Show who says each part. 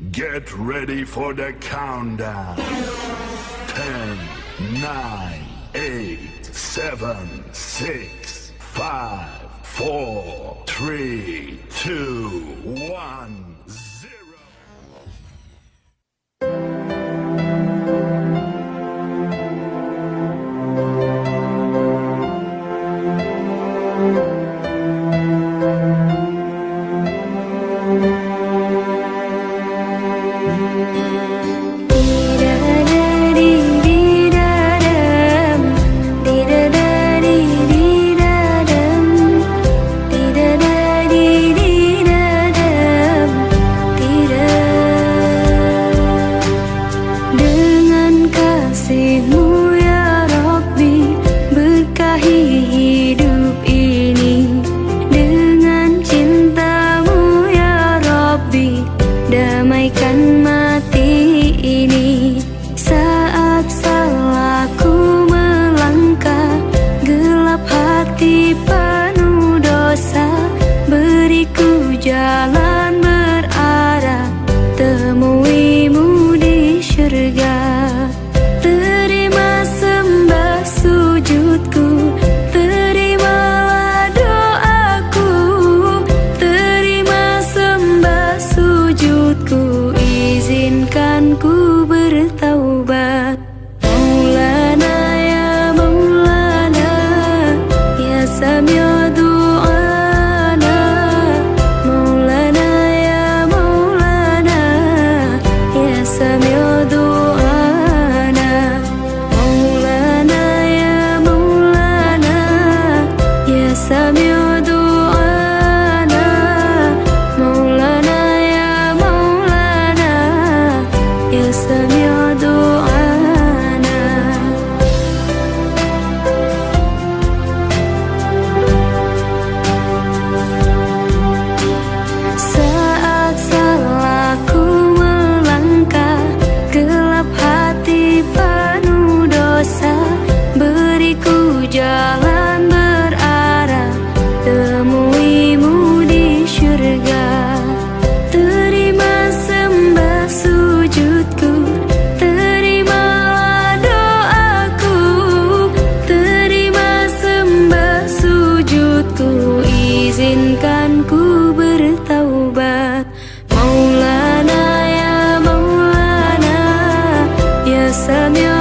Speaker 1: Get ready for the countdown. 10, 9, 8, 7, 6, 5, 4, 3, 2, 1, 0.
Speaker 2: Damaikan mati ini saat salahku melangkah, gelap hati penuh dosa. Beriku jalan berarah, temuimu di syurga. Terima sembah sujudku, terimalah doaku. Terima sembah sujudku, izinkan ku bertaubat. Maulana ya Maulana, ya Sami' du'ana. Maulana ya Maulana, ya Sami' du'ana. Maulana ya Maulana, ya Sami' du'ana. Maulana ya Maulana, ya Sami' du'ana. Saat salahku melangkah, gelap hati penuh dosa. Beriku jalan berarah, temuimu di syurga. Terima sembah sujudku, terimalah doaku. Terima sembah sujudku, izinkan ku bertaubat. Maulana ya Maulana, ya Sami'